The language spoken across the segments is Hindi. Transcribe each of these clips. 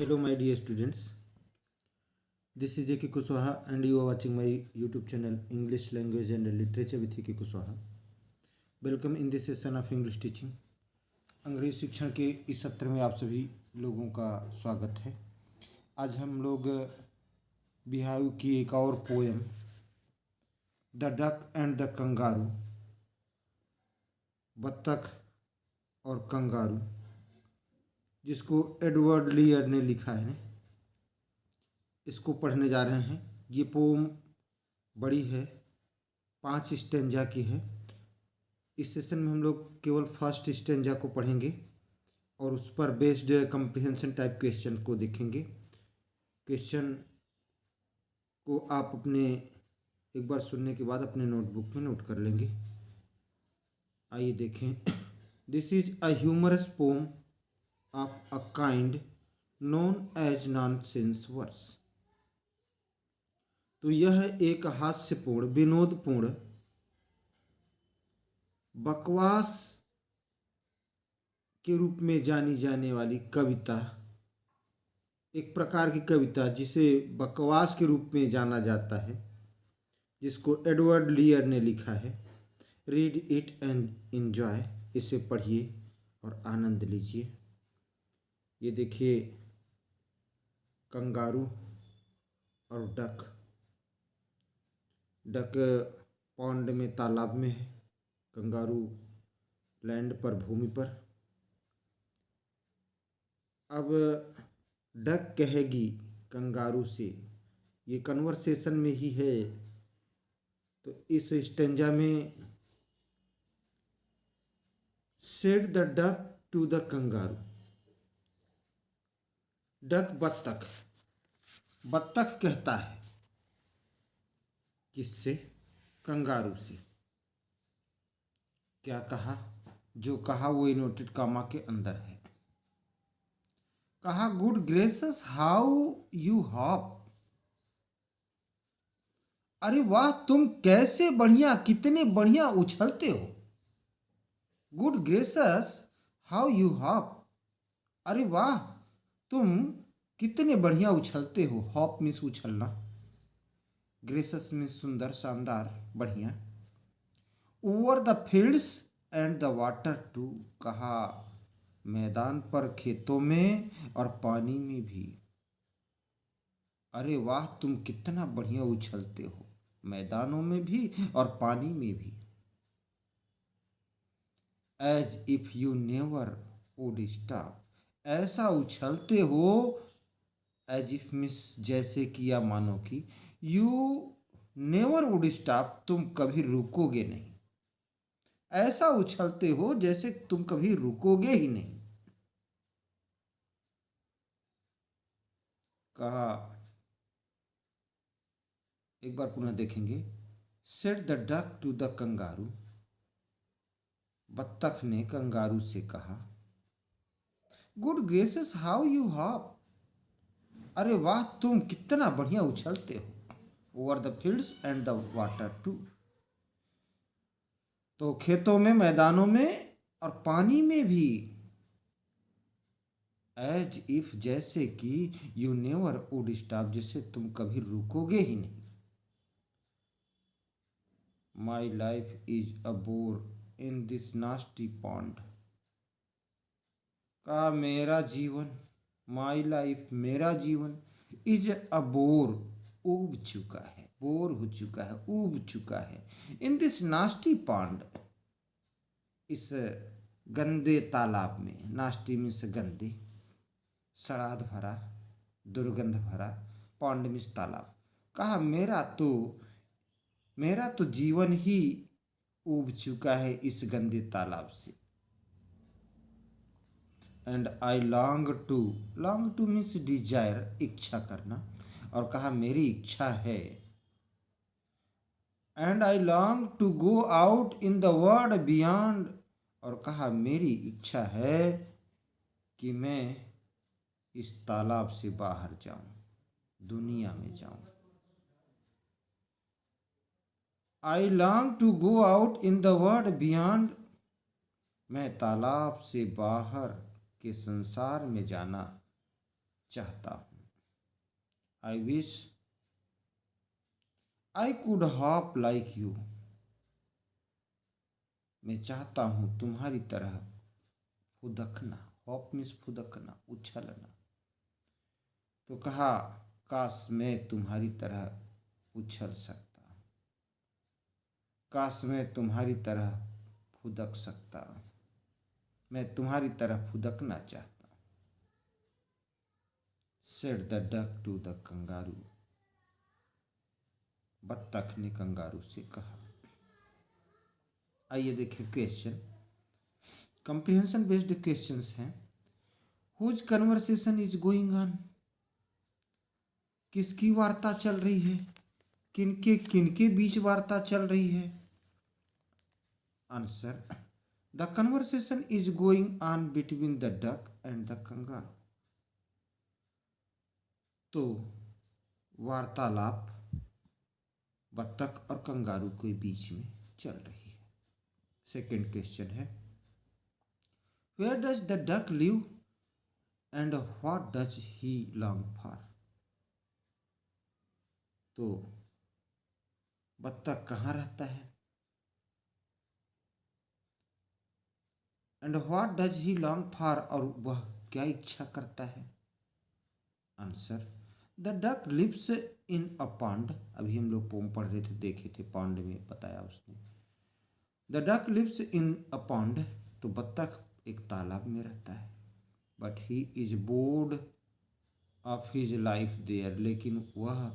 Hello, my dear students. This is A.K. Kuswaha, and you are watching my YouTube channel English Language and Literature with A.K. Kuswaha. Welcome in this session of English teaching. अंग्रेजी शिक्षण के इस सत्र में आप सभी लोगों का स्वागत है। आज हम लोग बिहाऊ की एक और poem the duck and the kangaroo, बत्तख और कंगारू, जिसको एडवर्ड लीयर ने लिखा है, इसको पढ़ने जा रहे हैं। ये पोम बड़ी है, 5 स्टेंजा की है। इस सेशन में हम लोग केवल फर्स्ट स्टेंजा को पढ़ेंगे और उस पर बेस्ड कंप्रिहेंशन टाइप क्वेश्चन को देखेंगे। क्वेश्चन को आप अपने एक बार सुनने के बाद अपने नोटबुक में नोट कर लेंगे। आइए देखें। This is a humorous poem of a kind known as nonsense verse. तो यह एक हास्यपूर्ण, विनोदपूर्ण, बकवास के रूप में जानी जाने वाली कविता, एक प्रकार की कविता जिसे बकवास के रूप में जाना जाता है, जिसको एडवर्ड लीयर ने लिखा है। Read it and enjoy. इसे पढ़िए और आनंद लीजिए। ये देखिए, कंगारू और डक। डक पॉन्ड में, तालाब में है, कंगारू लैंड पर, भूमि पर। अब डक कहेगी कंगारू से, ये कन्वर्सेशन में ही है। तो इस स्टेंजा में said the duck to the kangaroo. Duck बत्तख, बत्तख कहता है किससे? कंगारू से। क्या कहा? जो कहा वो इनवर्टेड कामा के अंदर है। कहा, good gracious how you hop. अरे वाह, तुम कैसे बढ़िया, कितने बढ़िया उछलते हो। Good gracious how you hop. अरे वाह, तुम कितने बढ़िया उछलते हो। हॉप मीन्स उछलना, ग्रेसस मीन्स सुंदर, शानदार, बढ़िया। Over the fields and the water too. कहा, मैदान पर, खेतों में और पानी में भी। अरे वाह, तुम कितना बढ़िया उछलते हो, मैदानों में भी और पानी में भी। As if you never would stop. ऐसा उछलते हो, एज इफ मीन्स जैसे कि या मानो कि, यू नेवर वुड स्टॉप, तुम कभी रुकोगे नहीं। ऐसा उछलते हो जैसे तुम कभी रुकोगे ही नहीं। कहा, एक बार पुनः देखेंगे। Said the duck to the kangaroo. बत्तख ने कंगारू से कहा, good graces how you hop. अरे वाह, तुम कितना बढ़िया उछलते हो। Over the fields and the water too. तो खेतों में, मैदानों में और पानी में भी। एज इफ जैसे कि, यू नेवर वुड स्टॉप जैसे तुम कभी रुकोगे ही नहीं। My life is a bore in this nasty pond. का मेरा जीवन, माई लाइफ मेरा जीवन, इज अ बोर उब चुका है, बोर हो चुका है, उब चुका है। इन दिस नास्टी पॉन्ड, इस गंदे तालाब में। नास्टी मीन्स गंदे, सड़ाद भरा, दुर्गंध भरा, पॉन्ड मीन्स तालाब। कहा, मेरा तो जीवन ही उब चुका है इस गंदे तालाब से। And I long to means desire, इच्छा करना। और कहा, मेरी इच्छा है। And I long to go out in the world beyond. और कहा, मेरी इच्छा है कि मैं इस तालाब से बाहर जाऊं, दुनिया में जाऊं। I long to go out in the world beyond. मैं तालाब से बाहर के संसार में जाना चाहता हूँ। I wish I could hop like you. मैं चाहता हूँ तुम्हारी तरह फुदकना। Hop means फुदकना, उछलना। तो कहा काश मैं तुम्हारी तरह उछल सकता, काश मैं तुम्हारी तरह फुदक सकता, मैं तुम्हारी तरह फुदकना चाहता हूँ। Said the duck to the kangaroo. बत्तख ने कंगारू से कहा। आइए देखें क्वेश्चन, कंप्रिहेंशन बेस्ड क्वेश्चंस हैं। Whose conversation is going on. किसकी वार्ता चल रही है, किनके बीच वार्ता चल रही है। Answer, the conversation is going on between the duck and the kangaroo. तो वार्तालाप बत्तख और कंगारू के बीच में चल रही है। सेकेंड क्वेश्चन है, where does the duck live and what does he long for. तो बत्तख कहाँ रहता है and what does he long for, और वह क्या इच्छा करता है। Answer, the duck lives in a pond. अभी हम लोग पोम पढ़ रहे थे, देखे थे, पॉन्ड में बताया उसने। The duck lives in a pond, तो बत्तख एक तालाब में रहता है। But he is bored of his life there, लेकिन वह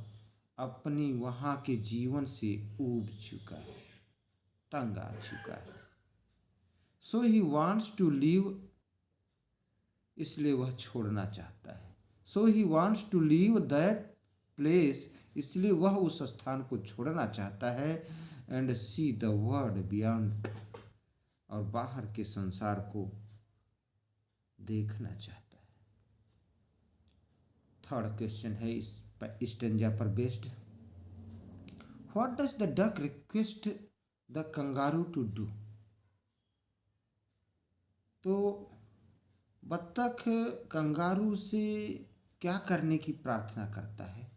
अपनी वहाँ के जीवन से ऊब चुका है, तंग आ चुका है। So he wants to leave, इसलिए वह छोड़ना चाहता है। So he wants to leave that place, इसलिए वह उस स्थान को छोड़ना चाहता है। And see the world beyond, और बाहर के संसार को देखना चाहता है। थर्ड क्वेश्चन है इस स्टेंजा पर based. What does the duck request the kangaroo to do. तो बत्तख कंगारू से क्या करने की प्रार्थना करता है।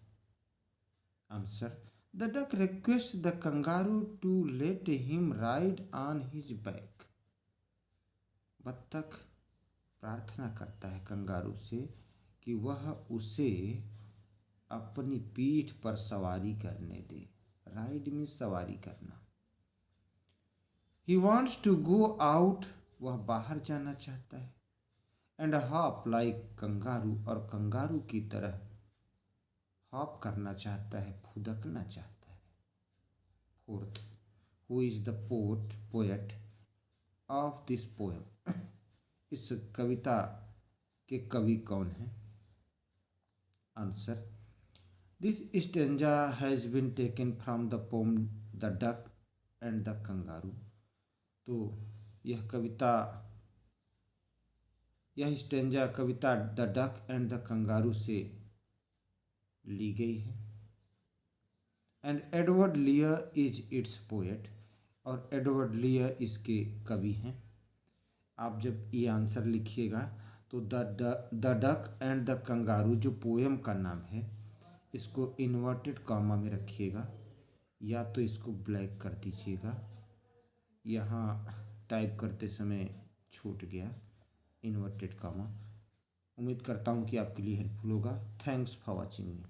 Answer, the duck request the kangaroo to let him ride on his back. बत्तख प्रार्थना करता है कंगारू से कि वह उसे अपनी पीठ पर सवारी करने दे। राइड में सवारी करना। He wants to go out, वह बाहर जाना चाहता है। एंड हॉप लाइक कंगारू, और कंगारू की तरह हॉप करना चाहता है, फुदकना चाहता है। Fourth, who is the poet of this poem. इस कविता के कवि कौन हैं। Answer, this stanza has been taken from the poem the duck and the kangaroo. तो यह स्टेंजा कविता the duck and the kangaroo से ली गई है। And Edward लियर is it's poet, और एडवर्ड लियर इसके कवि हैं। आप जब ये आंसर लिखिएगा तो the duck and the kangaroo जो पोएम का नाम है, इसको इन्वर्टेड कॉमा में रखिएगा, या तो इसको ब्लैक कर दीजिएगा। यहाँ टाइप करते समय छूट गया इन्वर्टेड कॉमा। उम्मीद करता हूँ कि आपके लिए हेल्पफुल होगा। Thanks for watching me.